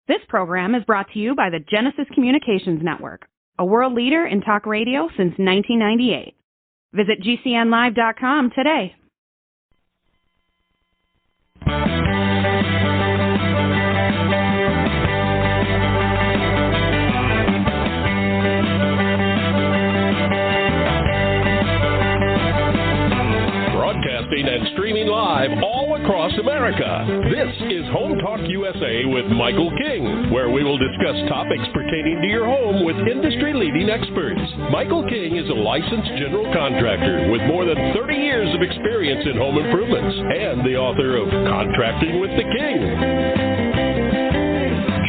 This program is brought to you by the Genesis Communications Network, a world leader in talk radio since 1998. Visit GCNlive.com today. Broadcasting and streaming live all across America. This is Home Talk USA with Michael King, where we will discuss topics pertaining to your home with industry-leading experts. Michael King is a licensed general contractor with more than 30 years of experience in home improvements and the author of Contracting with the King.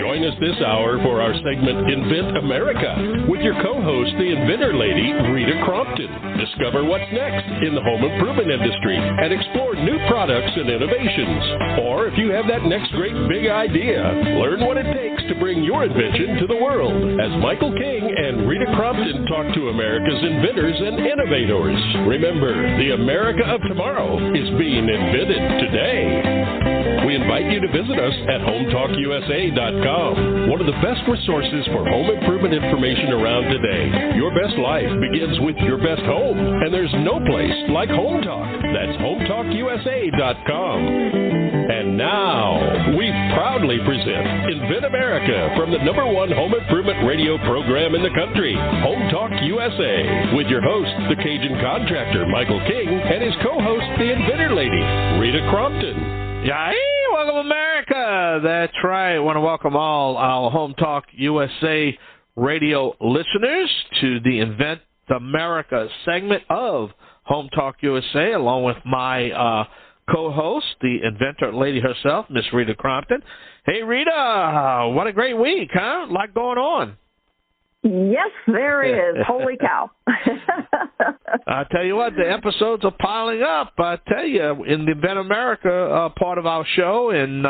Join us this hour for our segment Invent America with your co-host, the Inventor Lady, Rita Crompton. Discover what's next in the home improvement industry and explore new products and innovations. Or if you have that next great big idea, learn what it takes to bring your invention to the world as Michael King and Rita Crompton talk to America's inventors and innovators. Remember, the America of tomorrow is being invented today. We invite you to visit us at HomeTalkUSA.com, one of the best resources for home improvement information around today. Your best life begins with your best home, and there's no place like Home Talk. That's HomeTalkUSA.com. And now, we proudly present Invent America from the #1 home improvement radio program in the country, Home Talk USA, with your host, the Cajun contractor, Michael King, and his co-host, the Inventor Lady, Rita Crompton. Yeah, welcome America. That's right. I want to welcome all our Home Talk USA radio listeners to the Invent America segment of Home Talk USA, along with my co-host, the Inventor Lady herself, Miss Rita Crompton. Hey, Rita, what a great week, huh? A lot going on. Yes, there is. Holy cow. I tell you what, the episodes are piling up. I tell you, in the Invent America part of our show, and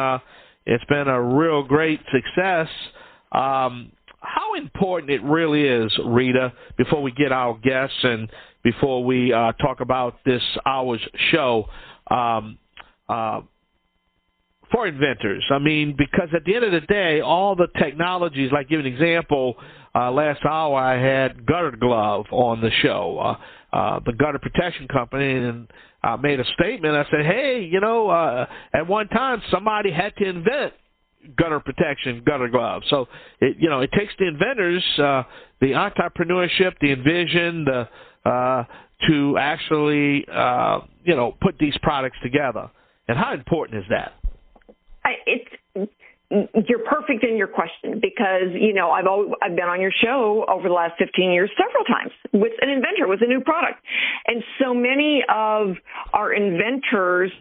it's been a real great success. How important it really is, Rita, before we get our guests and before we talk about this hour's show, for inventors. I mean, because at the end of the day, all the technologies, like give an example, last hour I had Gutter Glove on the show, the gutter protection company, and I made a statement. I said, hey, at one time somebody had to invent gutter protection, gutter gloves. So, it takes the inventors, the entrepreneurship, the envision, to actually, put these products together. And how important is that? You're perfect in your question because, I've been on your show over the last 15 years several times with an inventor, with a new product. And so many of our inventors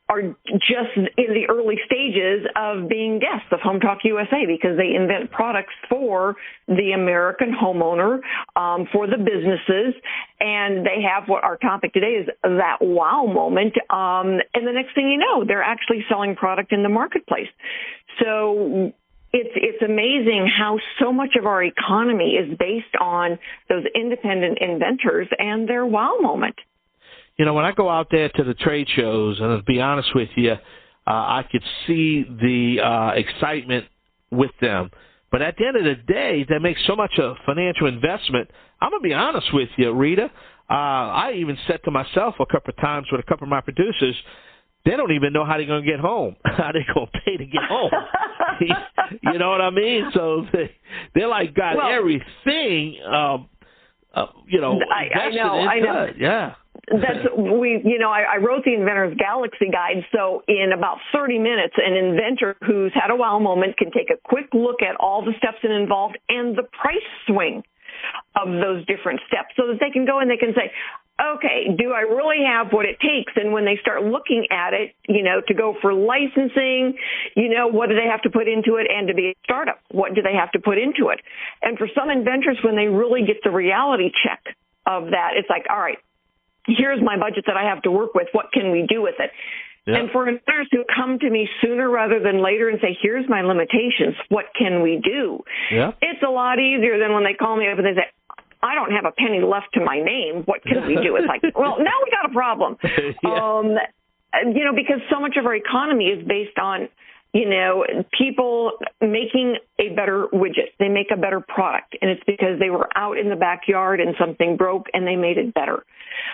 are just in the early stages of being guests of Home Talk USA because they invent products for the American homeowner, for the businesses, and they have what our topic today is, that wow moment. And the next thing you know, they're actually selling product in the marketplace. So it's amazing how so much of our economy is based on those independent inventors and their wow moment. When I go out there to the trade shows, and to be honest with you, I could see the excitement with them. But at the end of the day, they make so much a financial investment. I'm going to be honest with you, Rita. I even said to myself a couple of times with a couple of my producers, they don't even know how they're going to get home, how they're going to pay to get home. You know what I mean? So they're like got everything, invested into it. Yeah. I wrote the Inventor's Galaxy Guide, so in about 30 minutes, an inventor who's had a wow moment can take a quick look at all the steps involved and the price swing of those different steps so that they can go and they can say, okay, do I really have what it takes? And when they start looking at it, to go for licensing, what do they have to put into it? And to be a startup, what do they have to put into it? And for some inventors, when they really get the reality check of that, it's like, all right, here's my budget that I have to work with. What can we do with it? Yeah. And for inventors who come to me sooner rather than later and say, here's my limitations, what can we do? Yeah. It's a lot easier than when they call me up and they say, I don't have a penny left to my name. What can we do? It's like, well, now we got a problem. Yeah. Because so much of our economy is based on people making a better widget. They make a better product, and it's because they were out in the backyard and something broke and they made it better.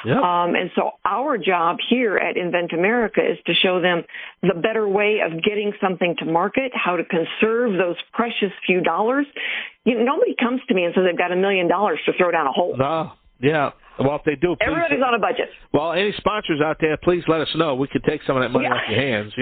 Yep. And so our job here at Invent America is to show them the better way of getting something to market, how to conserve those precious few dollars. Nobody comes to me and says they've got $1 million to throw down a hole. No, yeah. Well, if they do, please. Everybody's on a budget. Well, any sponsors out there, please let us know. We could take some of that money off your hands,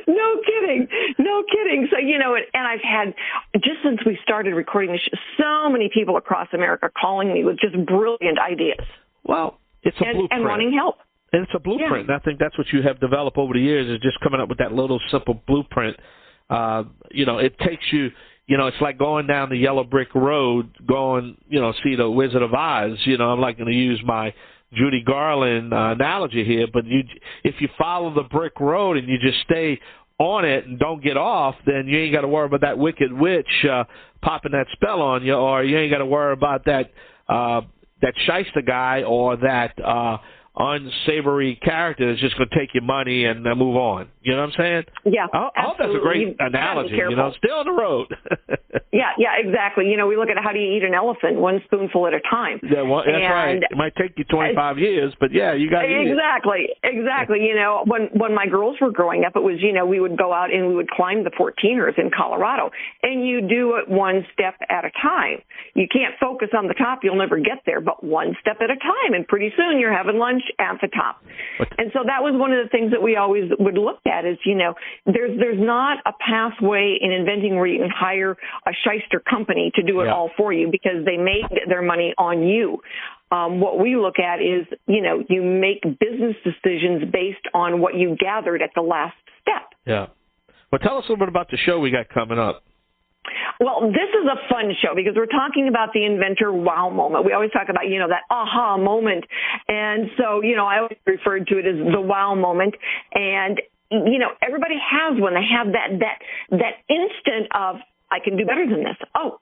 No kidding. So, and I've had, just since we started recording this show, so many people across America calling me with just brilliant ideas. Well, it's a blueprint. And wanting help. And it's a blueprint. Yeah. And I think that's what you have developed over the years, is just coming up with that little simple blueprint. It takes you, it's like going down the yellow brick road, going, see the Wizard of Oz. I'm not going to use my Judy Garland analogy here, but if you follow the brick road and you just stay on it and don't get off, then you ain't got to worry about that wicked witch popping that spell on you, or you ain't got to worry about that shyster guy or that unsavory character that's just going to take your money and move on. You know what I'm saying? Yeah, I hope that's a great analogy. Stay on the road. Yeah, exactly. We look at how do you eat an elephant, one spoonful at a time. Yeah, that's right. It might take you 25 years, but yeah, you got to eat it. Exactly. When my girls were growing up, it was, we would go out and we would climb the 14ers in Colorado, and you do it one step at a time. You can't focus on the top. You'll never get there, but one step at a time, and pretty soon you're having lunch at the top. And so that was one of the things that we always would look at is, there's not a pathway in inventing where you can hire a shyster company to do it all for you because they make their money on you. What we look at is, you make business decisions based on what you gathered at the last step. Yeah. Well, tell us a little bit about the show we got coming up. Well, this is a fun show because we're talking about the inventor wow moment. We always talk about, that aha moment. And so, I always referred to it as the wow moment. And, everybody has one. They have that instant of, I can do better than this. Oh,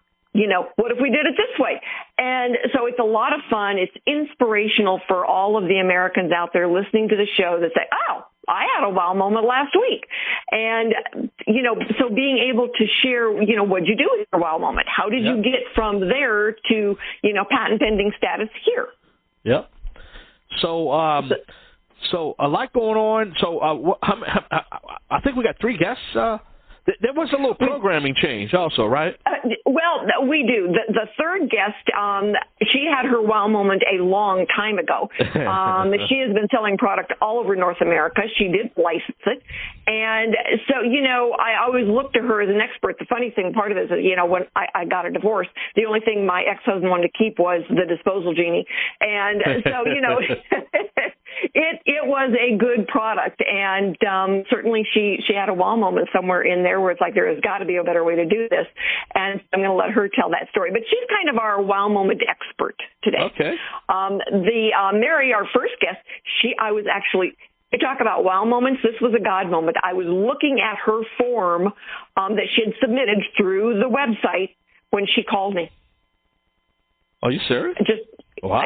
what if we did it this way? And so it's a lot of fun. It's inspirational for all of the Americans out there listening to the show that say, oh, I had a wow moment last week. And, so being able to share, what'd you do with your wow moment? How did you get from there to, patent pending status here? Yep. So a lot going on. So I think we got 3 guests. There was a little programming change also, right? Well, we do. The third guest, she had her wow moment a long time ago. She has been selling product all over North America. She did license it. And so, I always look to her as an expert. The funny thing, part of it is, when I got a divorce, the only thing my ex-husband wanted to keep was the disposal genie. And so, it was a good product. And certainly she had a wow moment somewhere in there where it's like there has got to be a better way to do this. And I'm going to let her tell that story. But she's kind of our wow moment expert today. Okay. Mary, our first guest, I was actually, to talk about wow moments, this was a God moment. I was looking at her form that she had submitted through the website when she called me. Are you serious? Wow.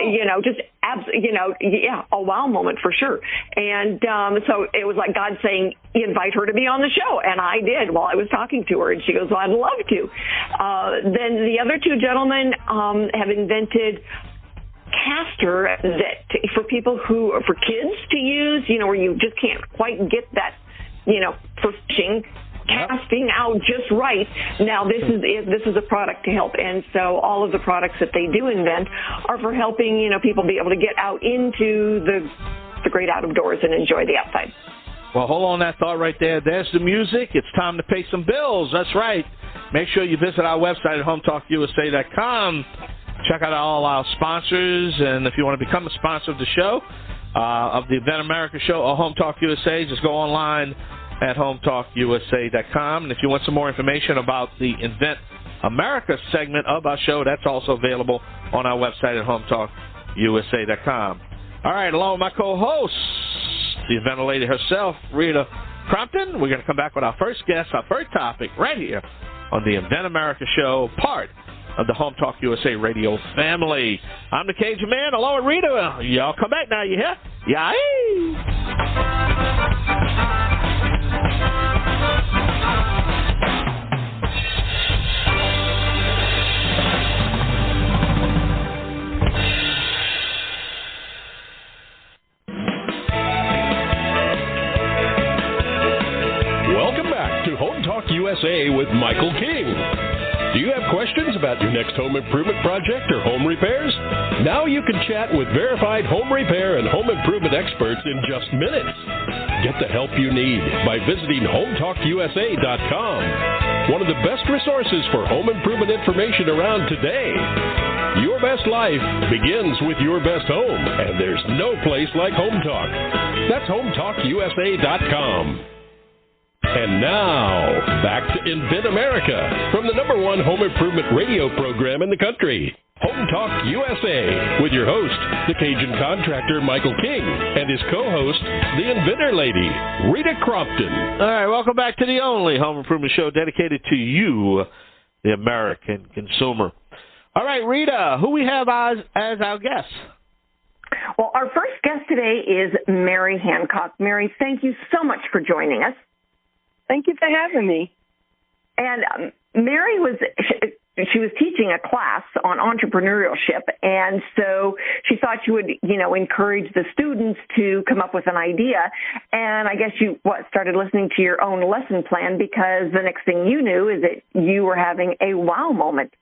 A wow moment for sure. And so it was like God saying, invite her to be on the show. And I did while I was talking to her. And she goes, well, I'd love to. Then the other 2 gentlemen have invented caster for people for kids to use, where you just can't quite get that, for fishing. Casting out just right. Now, this is a product to help. And so all of the products that they do invent are for helping, people be able to get out into the great outdoors and enjoy the outside. Well, hold on that thought right there. There's the music. It's time to pay some bills. That's right. Make sure you visit our website at hometalkusa.com. Check out all our sponsors. And if you want to become a sponsor of the show, of the Invent America show or Home Talk USA, just go online at hometalkusa.com. And if you want some more information about the Invent America segment of our show, that's also available on our website at hometalkusa.com. All right, along with my co-host, the Inventor Lady herself, Rita Crompton, we're going to come back with our first guest, our first topic, right here on the Invent America show, part of the Home Talk USA radio family. I'm the Cajun Man, along with Rita. Y'all come back now, you hear? Yay! Home Talk USA with Michael King. Do you have questions about your next home improvement project or home repairs? Now you can chat with verified home repair and home improvement experts in just minutes. Get the help you need by visiting HomeTalkUSA.com, one of the best resources for home improvement information around today. Your best life begins with your best home, and there's no place like Home Talk. That's HomeTalkUSA.com. And now, back to Invent America from the #1 home improvement radio program in the country, Home Talk USA, with your host, the Cajun contractor Michael King, and his co-host, the Inventor Lady, Rita Crompton. All right, welcome back to the only home improvement show dedicated to you, the American consumer. All right, Rita, who we have as our guest? Well, our first guest today is Mary Hancock. Mary, thank you so much for joining us. Thank you for having me. And Mary was teaching a class on entrepreneurship, and so she thought she would, encourage the students to come up with an idea. And I guess you started listening to your own lesson plan, because the next thing you knew is that you were having a wow moment,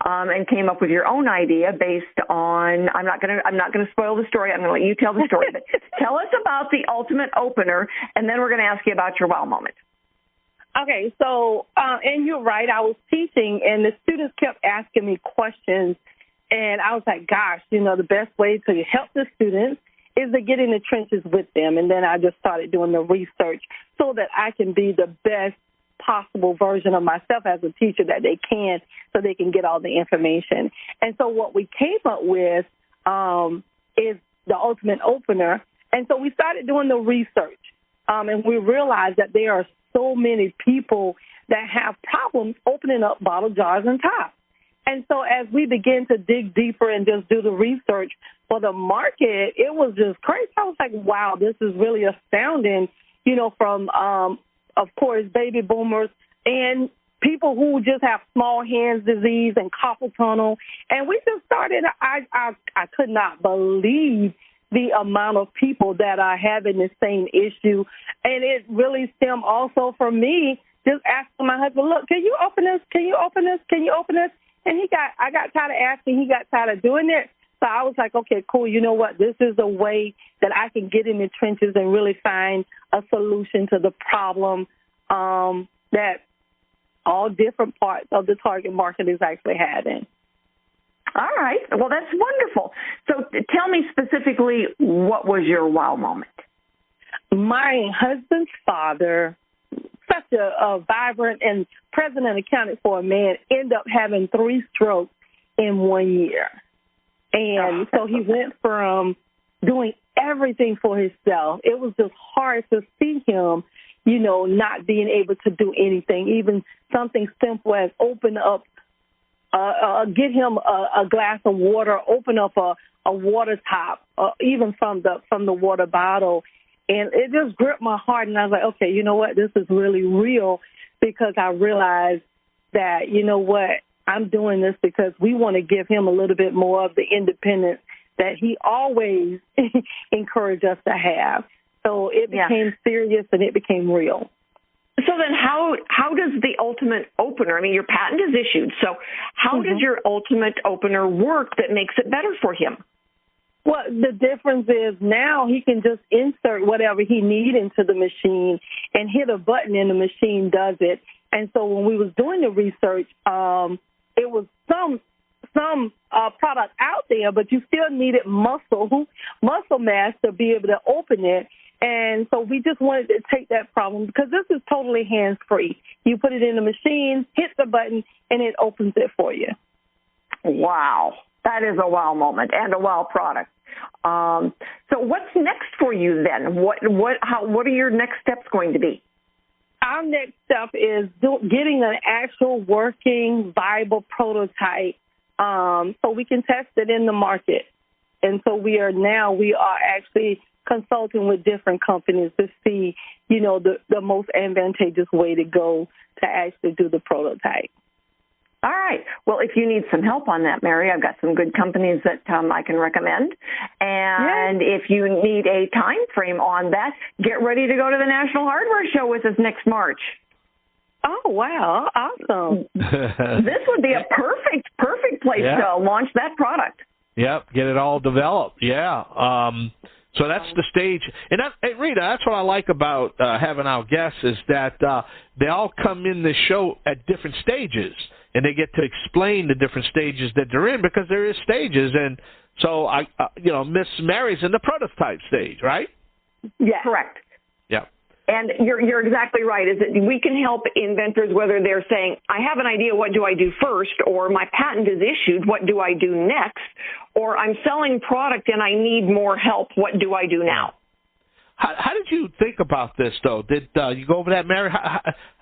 and came up with your own idea based on. I'm not gonna spoil the story. I'm gonna let you tell the story. But tell us about the ultimate opener, and then we're gonna ask you about your wow moment. Okay, so, and you're right, I was teaching, and the students kept asking me questions, and I was like, gosh, the best way to help the students is to get in the trenches with them, and then I just started doing the research so that I can be the best possible version of myself as a teacher that they can, so they can get all the information. And so what we came up with is the ultimate opener, and so we started doing the research, and we realized that there are so many people that have problems opening up bottle jars and tops. And so as we begin to dig deeper and just do the research for the market, it was just crazy. I was like, wow, this is really astounding, from, of course, baby boomers and people who just have small hands disease and carpal tunnel. And we just started, I could not believe the amount of people that are having the same issue. And it really stemmed also from me just asking my husband, look, can you open this? Can you open this? Can you open this? And I got tired of asking. He got tired of doing it. So I was like, okay, cool. You know what? This is a way that I can get in the trenches and really find a solution to the problem that all different parts of the target market is actually having. All right. Well, that's wonderful. So tell me specifically, what was your wow moment? My husband's father, such a vibrant and present and accounted for man, ended up having 3 strokes in 1 year. And so he went from doing everything for himself. It was just hard to see him, not being able to do anything, even something simple as open up, get him a glass of water, open up a water top, even from the water bottle. And it just gripped my heart, and I was like, okay, you know what, this is really real, because I realized that, I'm doing this because we want to give him a little bit more of the independence that he always encouraged us to have. So it became serious, and it became real. So then how does the ultimate opener, your patent is issued, so how does your ultimate opener work that makes it better for him? Well, the difference is now he can just insert whatever he needs into the machine and hit a button and the machine does it. And so when we was doing the research, it was some product out there, but you still needed muscle mass to be able to open it. And so we just wanted to take that problem, because this is totally hands-free. You put it in the machine, hit the button, and it opens it for you. Wow. That is a wow moment and a wow product. So what's next for you then? What are your next steps going to be? Our next step is getting an actual working, viable prototype so we can test it in the market. And so we are actually consulting with different companies to see, the most advantageous way to go to actually do the prototype. All right. Well, if you need some help on that, Mary, I've got some good companies that I can recommend. And if you need a time frame on that, get ready to go to the National Hardware Show with us next March. Oh, wow. Awesome. This would be a perfect place to launch that product. Yep, get it all developed. Yeah. So that's the stage. And hey, Rita, that's what I like about having our guests is that they all come in the show at different stages, and they get to explain the different stages that they're in because there is stages. And so, Miss Mary's in the prototype stage, right? Yeah. Correct. Yeah. And you're exactly right, is that we can help inventors whether they're saying, I have an idea, what do I do first? Or my patent is issued, what do I do next? Or I'm selling product and I need more help, what do I do now? How did you think about this, though? Did you go over that, Mary?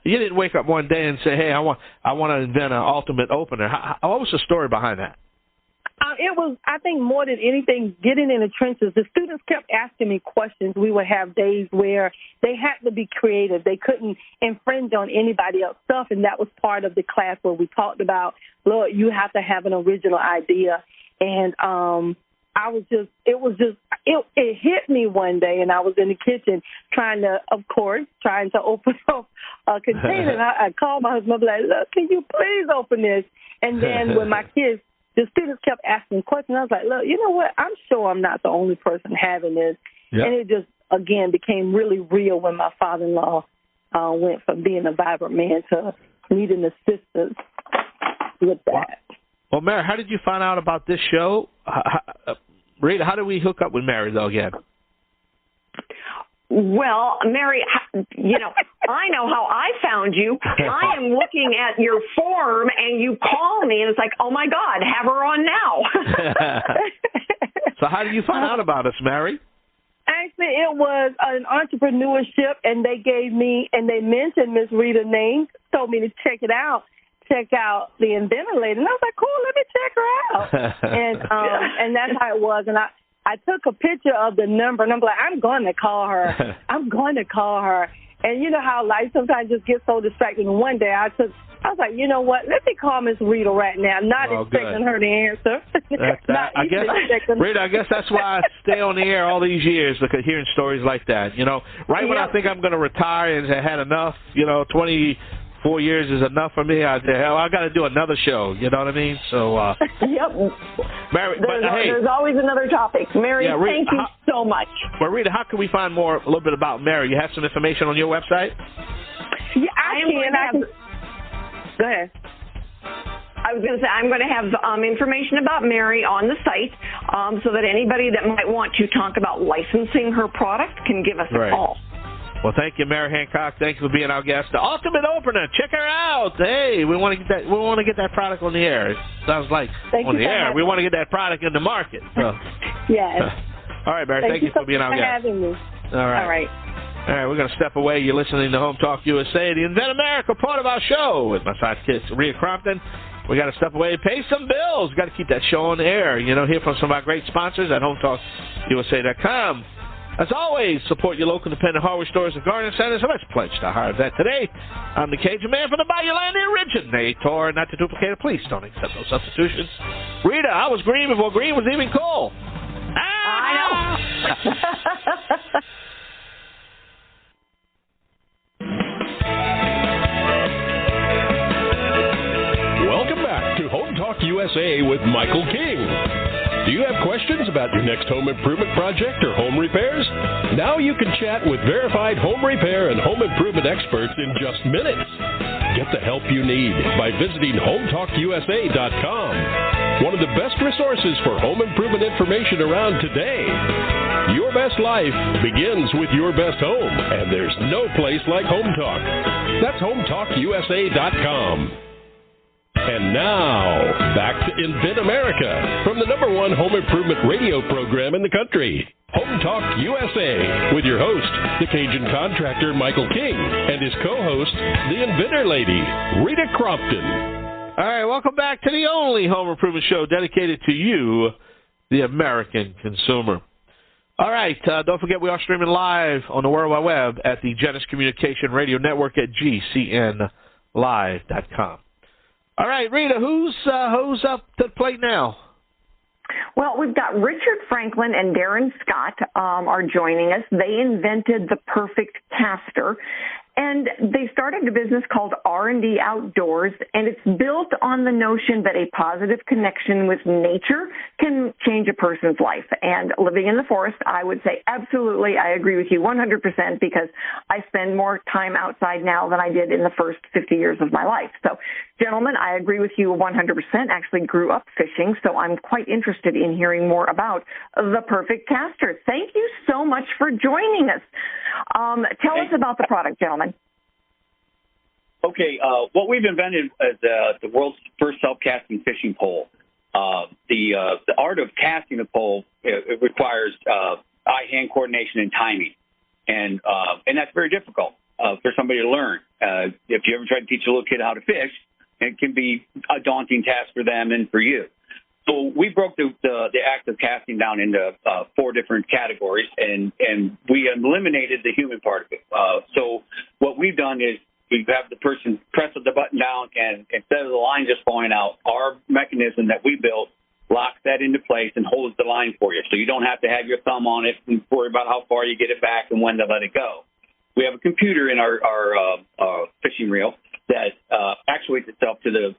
You didn't wake up one day and say, hey, I want to invent an ultimate opener. What was the story behind that? It was, I think, more than anything, getting in the trenches. The students kept asking me questions. We would have days where they had to be creative. They couldn't infringe on anybody else's stuff, and that was part of the class where we talked about, look, you have to have an original idea. And it hit me one day, and I was in the kitchen trying to open up a container. And I called my husband, like, look, can you please open this? And then when my kids, the students kept asking questions. I was like, look, you know what? I'm sure I'm not the only person having this. Yep. And it just, again, became really real when my father-in-law went from being a vibrant man to needing assistance with that. Well, Mary, how did you find out about this show? Rita, how did we hook up with Mary, though, again? Well, Mary, I know how I found you. I am looking at your form, and you call me, and it's like, oh, my God, have her on now. So how did you find out about us, Mary? Actually, it was an entrepreneurship, and they mentioned Miss Rita's name, told me to check out the Inventor Lady. And I was like, cool, let me check her out. And that's how it was. And I took a picture of the number, and I'm like, I'm going to call her. And you know how life sometimes just gets so distracting. And one day I was like, you know what? Let me call Miss Rita right now. Not expecting her to answer. Rita, I guess that's why I stay on the air all these years, because hearing stories like that. When I think I'm going to retire and have had enough, 24 years is enough for me. I got to do another show. You know what I mean? So, yep. Mary, there's always another topic. Mary, thank you so much. Well, Rita, how can we find a little bit about Mary? You have some information on your website? Yeah, I can. Go ahead. I was going to say I'm going to have information about Mary on the site so that anybody that might want to talk about licensing her product can give us a call. Well, thank you, Mary Hancock. Thank you for being our guest. The Ultimate Opener. Check her out. Hey, we want to get that. We want to get that product on the air. It sounds like on the air. We want to get that product in the market. So. Yes. All right, Mary. Thank you for being our guest. Having me. All right. All right, we're going to step away. You're listening to Home Talk USA, the Invent America part of our show with my sidekick, Rita Crompton. We got to step away and pay some bills. Got to keep that show on the air. Hear from some of our great sponsors at HomeTalkUSA.com. As always, support your local independent hardware stores and garden centers, and let's pledge to hire that today. I'm the Cajun man from the Bayou Land, the originator, not to duplicate it. Please don't accept those substitutions. Rita, I was green before green was even cool. I know. Welcome back to Home Talk USA with Michael King. Do you have questions about your next home improvement project or home repairs? Now you can chat with verified home repair and home improvement experts in just minutes. Get the help you need by visiting HomeTalkUSA.com. One of the best resources for home improvement information around today. Your best life begins with your best home, and there's no place like Home Talk. That's HomeTalkUSA.com. And now, back to Invent America from the #1 home improvement radio program in the country, Home Talk USA, with your host, the Cajun contractor Michael King, and his co-host, the Inventor Lady, Rita Crompton. All right, welcome back to the only home improvement show dedicated to you, the American consumer. All right, don't forget we are streaming live on the World Wide Web at the Genesis Communication Radio Network at GCNlive.com. All right, Rita, who's up to the plate now? Well, we've got Richard Franklin and Darin Scott are joining us. They invented the perfect caster, And they started a business called R&D Outdoors, and it's built on the notion that a positive connection with nature can change a person's life. And living in the forest, I would say absolutely, I agree with you 100% because I spend more time outside now than I did in the first 50 years of my life. So, gentlemen, I agree with you 100%. Actually grew up fishing, so I'm quite interested in hearing more about the Perfect Caster. Thank you so much for joining us. Tell us about the product, gentlemen. Okay, what we've invented is the world's first self-casting fishing pole. The art of casting a pole it requires eye-hand coordination and timing, and that's very difficult for somebody to learn. If you ever try to teach a little kid how to fish, it can be a daunting task for them and for you. So we broke the act of casting down into 4 different categories, and we eliminated the human part of it. So what we've done is we have the person press the button down, and instead of the line just falling out, our mechanism that we built locks that into place and holds the line for you. So you don't have to have your thumb on it and worry about how far you get it back and when to let it go. We have a computer in our fishing reel that actuates itself to the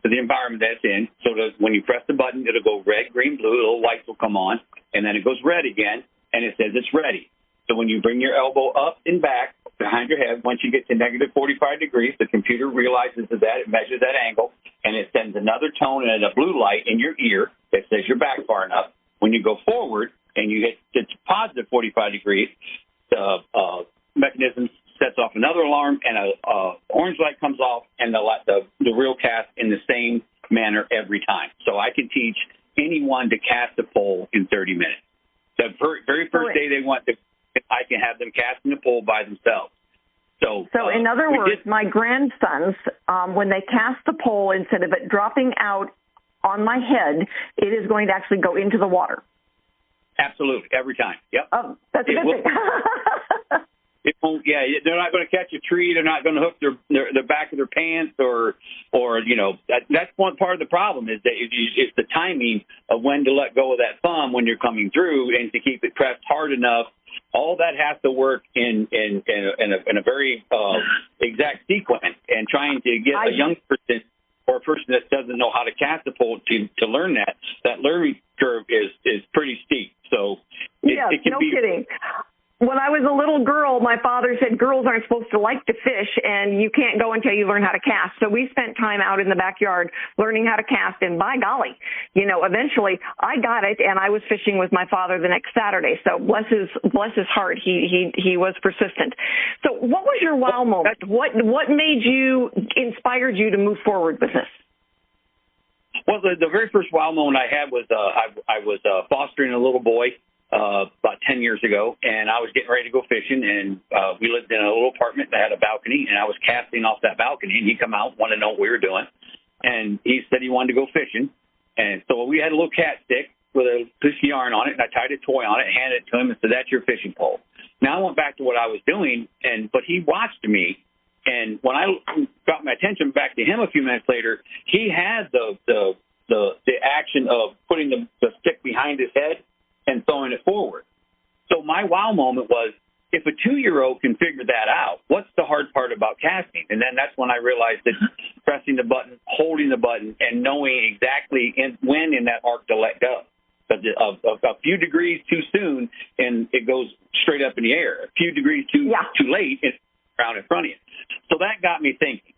environment that it's in, so that when you press the button, it'll go red, green, blue, little lights will come on, and then it goes red again, and it says it's ready. So when you bring your elbow up and back behind your head, once you get to negative 45 degrees, the computer realizes that, it measures that angle, and it sends another tone and a blue light in your ear that says you're back far enough. When you go forward and you hit to positive 45 degrees, the mechanism sets off another alarm, and a orange light comes off, and the reel casts in the same manner every time. So I can teach anyone to cast a pole in 30 minutes. The very first day they want to, I can have them casting the pole by themselves. So in other words, my grandsons, when they cast the pole, instead of it dropping out on my head, it is going to actually go into the water. Absolutely, every time. Yep. That's a good thing. It won't, yeah, they're not going to catch a tree. They're not going to hook the back of their pants, or that's one part of the problem is that it's the timing of when to let go of that thumb when you're coming through and to keep it pressed hard enough. All that has to work in a very exact sequence. And trying to get a young person or a person that doesn't know how to cast a pole to learn that learning curve is pretty steep. So it can be kidding. When I was a little girl, my father said girls aren't supposed to like to fish, and you can't go until you learn how to cast. So we spent time out in the backyard learning how to cast, and by golly, eventually I got it, and I was fishing with my father the next Saturday. So bless his heart, he was persistent. So what was your wow moment? What inspired you to move forward with this? Well, the very first wow moment I had was I was fostering a little boy about 10 years ago, and I was getting ready to go fishing, and we lived in a little apartment that had a balcony, and I was casting off that balcony, and he come out, wanted to know what we were doing, and he said he wanted to go fishing, and so we had a little cat stick with a piece of yarn on it, and I tied a toy on it, handed it to him, and said, "That's your fishing pole." Now I went back to what I was doing, but he watched me, and when I got my attention back to him a few minutes later, he had the action of putting the stick behind his head and throwing it forward. So my wow moment was, if a 2-year-old can figure that out, what's the hard part about casting? And then that's when I realized that pressing the button, holding the button, and knowing exactly when in that arc to let go. Because a few degrees too soon, and it goes straight up in the air. A few degrees too late, it's around in front of you. So that got me thinking,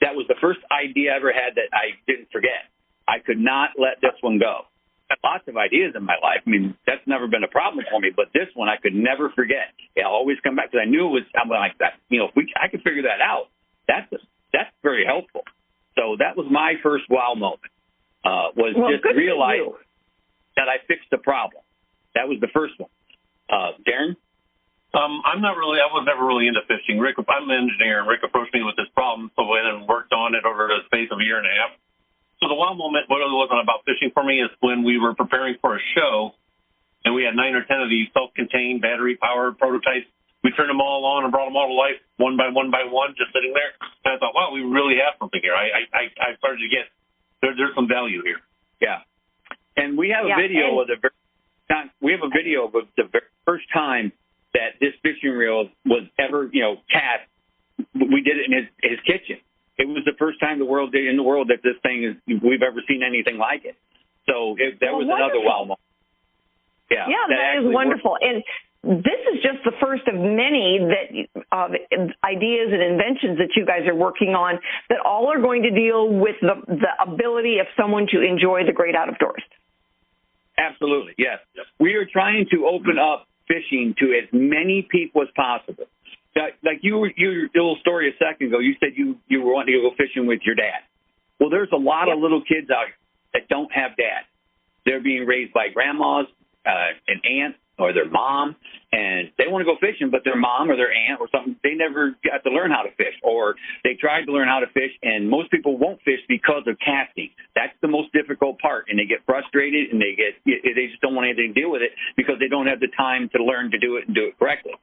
that was the first idea I ever had that I didn't forget. I could not let this one go. I had lots of ideas in my life. I mean, that's never been a problem for me, but this one I could never forget. I'll always come back because I knew I'm like that. If I could figure that out, that's very helpful. So that was my first wow moment. Realize that I fixed the problem. That was the first one. Darin? I was never really into fishing. I'm an engineer, and Rick approached me with this problem, so I then worked on it over the space of a year and a half. So the wow moment, what it wasn't about fishing for me, is when we were preparing for a show, and we had 9 or 10 of these self-contained, battery-powered prototypes. We turned them all on and brought them all to life, one by one, just sitting there. And I thought, wow, we really have something here. I started to get there's some value here. Yeah, and we have a video of the very first time that this fishing reel was ever, cast. We did it in his kitchen. It was the first time in the world that this thing we've ever seen anything like it. So that was another wow moment. Yeah, that is wonderful. And this is just the first of many ideas and inventions that you guys are working on that all are going to deal with the ability of someone to enjoy the great outdoors. Absolutely, yes. We are trying to open up fishing to as many people as possible. Like your little story a second ago, you said you were wanting to go fishing with your dad. Well, there's a lot of little kids out here that don't have dad. They're being raised by grandmas, an aunt, or their mom, and they want to go fishing, but their mom or their aunt or something, they never got to learn how to fish, or they tried to learn how to fish, and most people won't fish because of casting. That's the most difficult part, and they get frustrated, and they just don't want anything to deal with it because they don't have the time to learn to do it and do it correctly.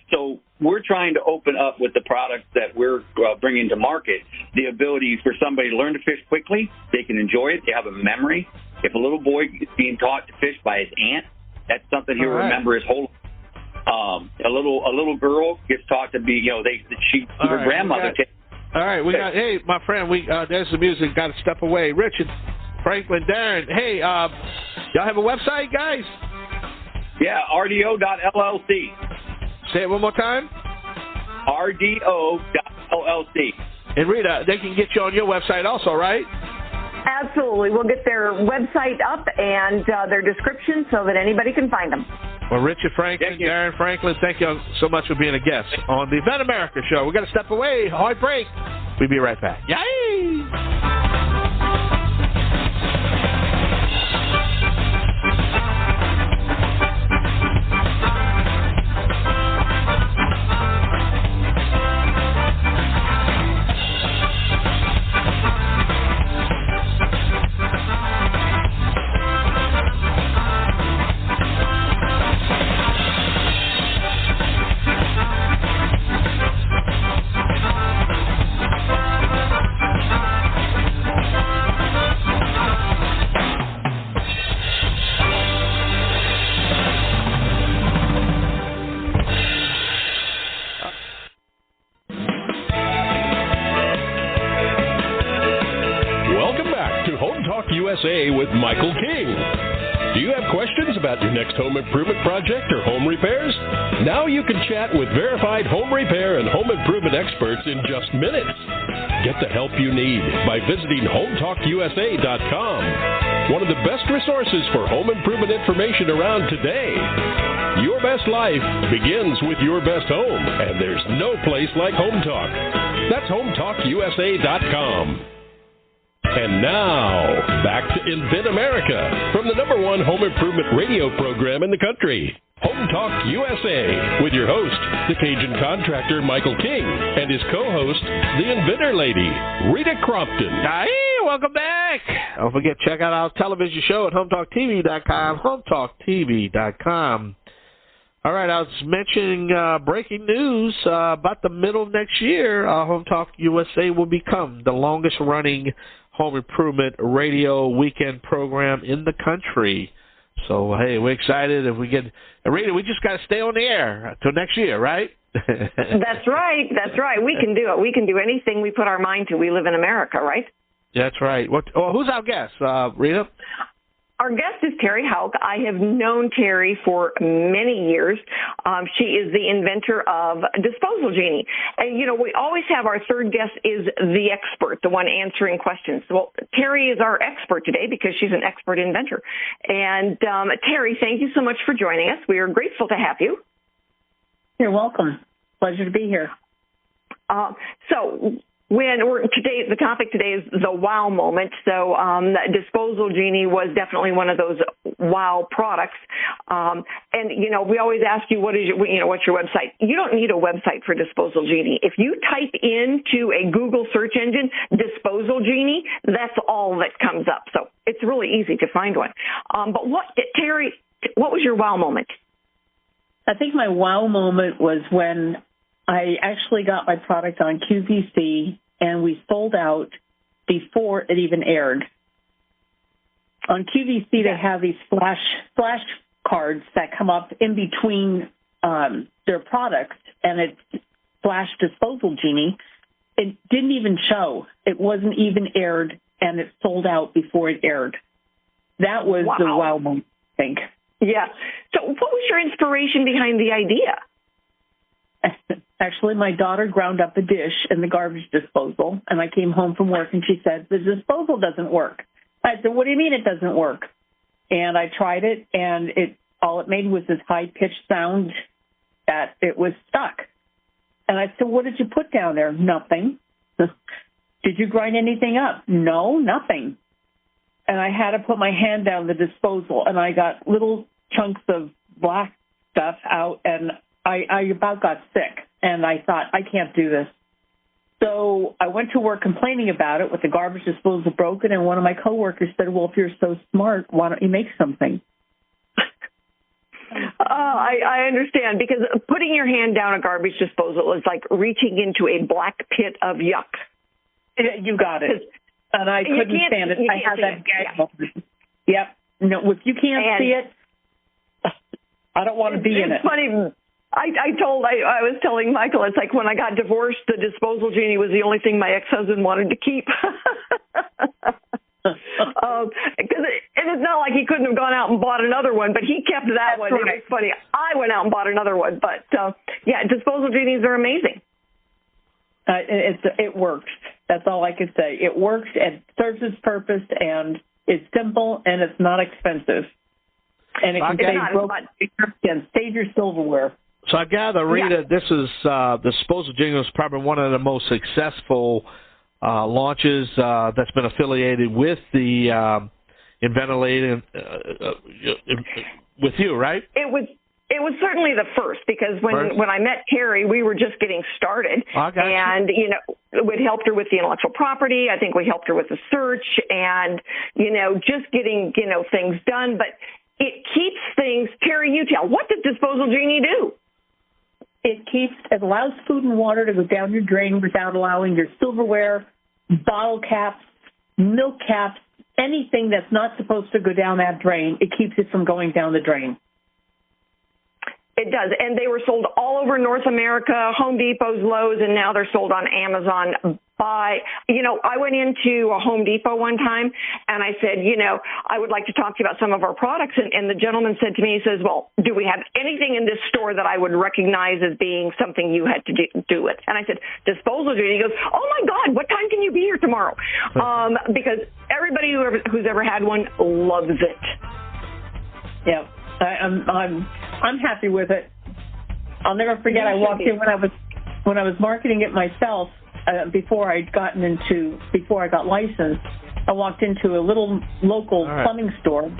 So we're trying to open up with the products that we're bringing to market the ability for somebody to learn to fish quickly. They can enjoy it. They have a memory. If a little boy is being taught to fish by his aunt, that's something he'll remember his whole life. A little girl gets taught to be, her grandmother. All right, we got. Hey, my friend, there's the music. Got to step away. Richard, Franklin, Darin. Hey, y'all have a website, guys? Yeah, RDO.LLC. Say it one more time. RDO.LLC. And Rita, they can get you on your website also, right? Absolutely. We'll get their website up and their description so that anybody can find them. Well, Richard Franklin, Darin Franklin, thank you so much for being a guest on the Invent America Show. We're going to step away. Hard break. We'll be right back. Yay! USA with Michael King. Do you have questions about your next home improvement project or home repairs? Now you can chat with verified home repair and home improvement experts in just minutes. Get the help you need by visiting HometalkUSA.com. One of the best resources for home improvement information around today. Your best life begins with your best home, and there's no place like Home Talk. That's HometalkUSA.com. And now, back to Invent America from the #1 home improvement radio program in the country, Home Talk USA, with your host, the Cajun contractor Michael King, and his co-host, the Inventor Lady, Rita Crompton. Hey, welcome back. Don't forget, check out our television show at HomeTalkTV.com, HomeTalkTV.com. All right, I was mentioning breaking news about the middle of next year. Home Talk USA will become the longest-running home improvement radio weekend program in the country. So, hey, we're excited if we get... Rita, we just got to stay on the air until next year, right? That's right. That's right. We can do it. We can do anything we put our mind to. We live in America, right? That's right. Who's our guest, Rita? Our guest is Terry Houck. I have known Terry for many years. She is the inventor of Disposal Genie. And, we always have our third guest is the expert, the one answering questions. Well, Terry is our expert today because she's an expert inventor. And, Terry, thank you so much for joining us. We are grateful to have you. You're welcome. Pleasure to be here. The topic today is the wow moment. So Disposal Genie was definitely one of those wow products. We always ask you, what's your website? You don't need a website for Disposal Genie. If you type into a Google search engine, Disposal Genie, that's all that comes up. So it's really easy to find one. Terry, what was your wow moment? I think my wow moment was when I actually got my product on QVC, and we sold out before it even aired. On QVC, they have these flash cards that come up in between their products, and it flashed Disposal Genie. It didn't even show. It wasn't even aired, and it sold out before it aired. That was the wow moment, I think. Yeah. So what was your inspiration behind the idea? Actually, my daughter ground up a dish in the garbage disposal, and I came home from work, and she said, the disposal doesn't work. I said, what do you mean it doesn't work? And I tried it, and all it made was this high-pitched sound that it was stuck. And I said, what did you put down there? Nothing. Did you grind anything up? No, nothing. And I had to put my hand down the disposal, and I got little chunks of black stuff out, and I about got sick. And I thought, I can't do this. So I went to work complaining about it with the garbage disposal broken, and one of my coworkers said, well, if you're so smart, why don't you make something? I understand, because putting your hand down a garbage disposal is like reaching into a black pit of yuck. You got it. And I couldn't stand it. I had that gag moment. Yep. No, if you can't see it, I don't want to be in it. It's funny. I was telling Michael, it's like when I got divorced, the Disposal Genie was the only thing my ex-husband wanted to keep. And it's not like he couldn't have gone out and bought another one, but he kept that one. Right. It was funny. I went out and bought another one. But, Disposal Genies are amazing. It works. That's all I can say. It works and serves its purpose, and it's simple, and it's not expensive. And it can save your silverware. So I gather, Rita, this is the Disposal Genie was probably one of the most successful launches that's been affiliated with the Inventor Lady with you, right? It was certainly the first, because when I met Terry, we were just getting started. And, we helped her with the intellectual property. I think we helped her with the search and, just getting, things done. But it keeps things, Terry, you tell, what does Disposal Genie do? It allows food and water to go down your drain without allowing your silverware, bottle caps, milk caps, anything that's not supposed to go down that drain. It keeps it from going down the drain. It does. And they were sold all over North America, Home Depot's, Lowe's, and now they're sold on Amazon. I went into a Home Depot one time, and I said, I would like to talk to you about some of our products. And the gentleman said to me, he says, well, do we have anything in this store that I would recognize as being something you had to do with? And I said, Disposal Genie. He goes, oh, my God, what time can you be here tomorrow? Because everybody who's ever had one loves it. Yeah. I'm happy with it. I'll never forget. I walked in when I was marketing it myself before I got licensed. I walked into a little local plumbing store,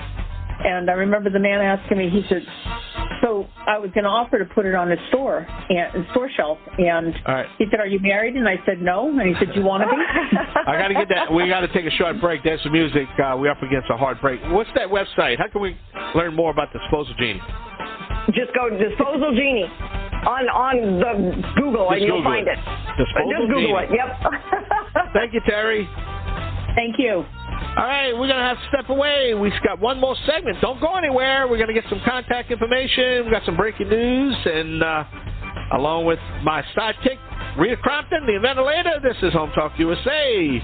and I remember the man asking me. He said, "So I was going to offer to put it on his store shelf." And he said, "Are you married?" And I said, "No." And he said, "Do you want to be?" I got to get that. We got to take a short break. There's some music. We're up against a hard break. What's that website? How can we learn more about Disposal Genie? Just go to Disposal Genie on the Google, and you'll find it. Just Google it. Yep. Thank you, Terry. Thank you. All right, we're going to have to step away. We've got one more segment. Don't go anywhere. We're going to get some contact information. We've got some breaking news, and along with my sidekick, Rita Crompton, the Inventor Lady, this is Home Talk USA,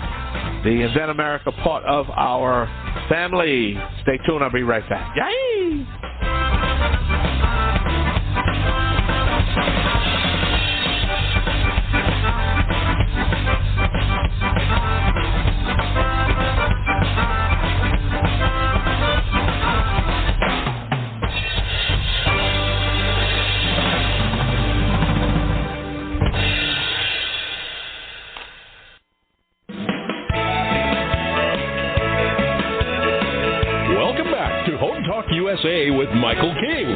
the Invent America part of our family. Stay tuned. I'll be right back. Yay! USA with Michael King.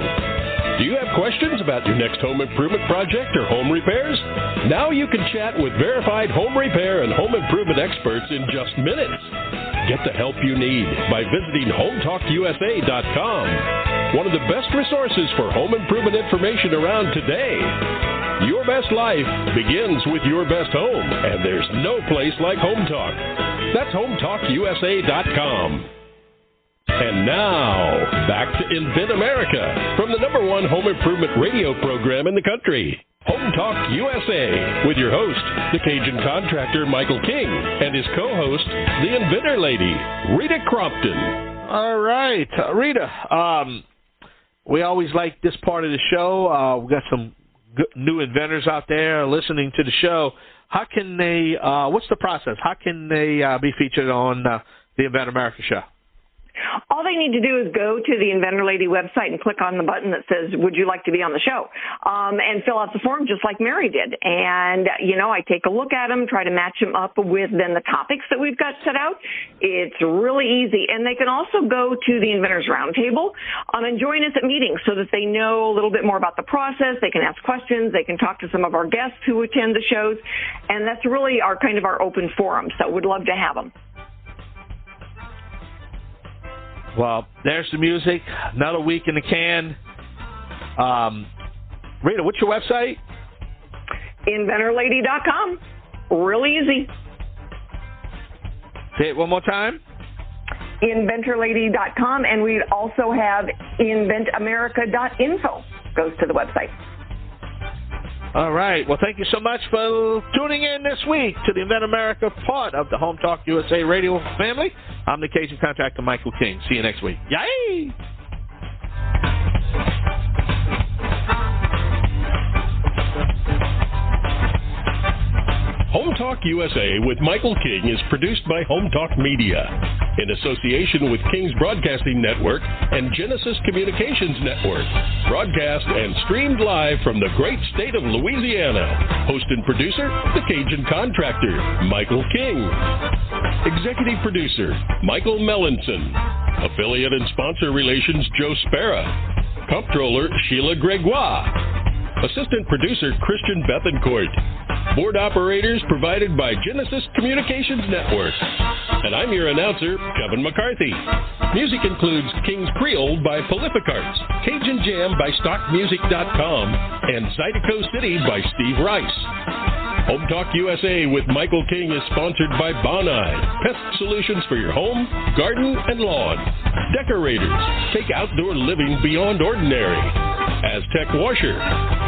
Do you have questions about your next home improvement project or home repairs? Now you can chat with verified home repair and home improvement experts in just minutes. Get the help you need by visiting HomeTalkUSA.com. One of the best resources for home improvement information around today. Your best life begins with your best home, and there's no place like Home Talk. That's HomeTalkUSA.com. And now, back to Invent America from the #1 home improvement radio program in the country, Home Talk USA, with your host, the Cajun contractor Michael King, and his co-host, the Inventor Lady, Rita Crompton. All right, Rita, we always like this part of the show. We've got some good new inventors out there listening to the show. How can they, what's the process? How can they be featured on the Invent America show? All they need to do is go to the Inventor Lady website and click on the button that says, would you like to be on the show? And fill out the form just like Mary did. And, I take a look at them, try to match them up with then the topics that we've got set out. It's really easy. And they can also go to the Inventors Roundtable and join us at meetings so that they know a little bit more about the process. They can ask questions. They can talk to some of our guests who attend the shows. And that's really our open forum. So we'd love to have them. Well, there's the music. Another week in the can. Rita, what's your website? InventorLady.com. Really easy. Say it one more time. InventorLady.com. And we also have inventamerica.info. Goes to the website. All right. Well, thank you so much for tuning in this week to the Invent America part of the Home Talk USA radio family. I'm the Cajun contractor, Michael King. See you next week. Yay! Home Talk USA with Michael King is produced by Home Talk Media in association with King's Broadcasting Network and Genesis Communications Network. Broadcast and streamed live from the great state of Louisiana. Host and producer, the Cajun contractor, Michael King. Executive producer, Michael Mellinson. Affiliate and sponsor relations, Joe Spera. Comptroller, Sheila Gregoire. Assistant producer, Christian Bethencourt. Board operators provided by Genesis Communications Network. And I'm your announcer, Kevin McCarthy. Music includes King's Creole by Prolific Arts, Cajun Jam by StockMusic.com, and Zydeco City by Steve Rice. Home Talk USA with Michael King is sponsored by Bonai, pest solutions for your home, garden, and lawn. Decorators, take outdoor living beyond ordinary. Aztec Washer,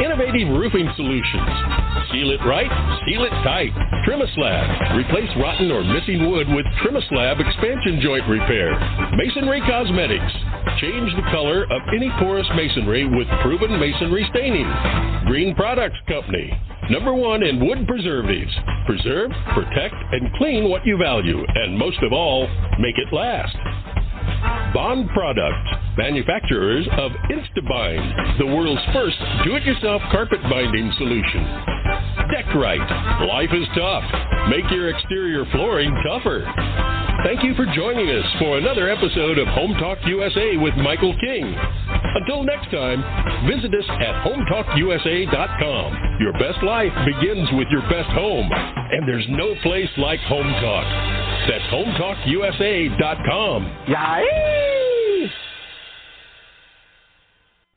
innovative roofing solutions. Seal it right, seal it tight. Trimislab, replace rotten or missing wood with Trimislab expansion joint repair. Masonry Cosmetics, change the color of any porous masonry with proven masonry staining. Green Products Company, #1 in wood preservatives. Preserve, protect, and clean what you value, and most of all, make it last. Bond Products, manufacturers of InstaBind, the world's first do-it-yourself carpet binding solution. Deckrite, life is tough. Make your exterior flooring tougher. Thank you for joining us for another episode of Home Talk USA with Michael King. Until next time, visit us at HomeTalkUSA.com. Your best life begins with your best home, and there's no place like Home Talk. That's HomeTalkUSA.com. Yay!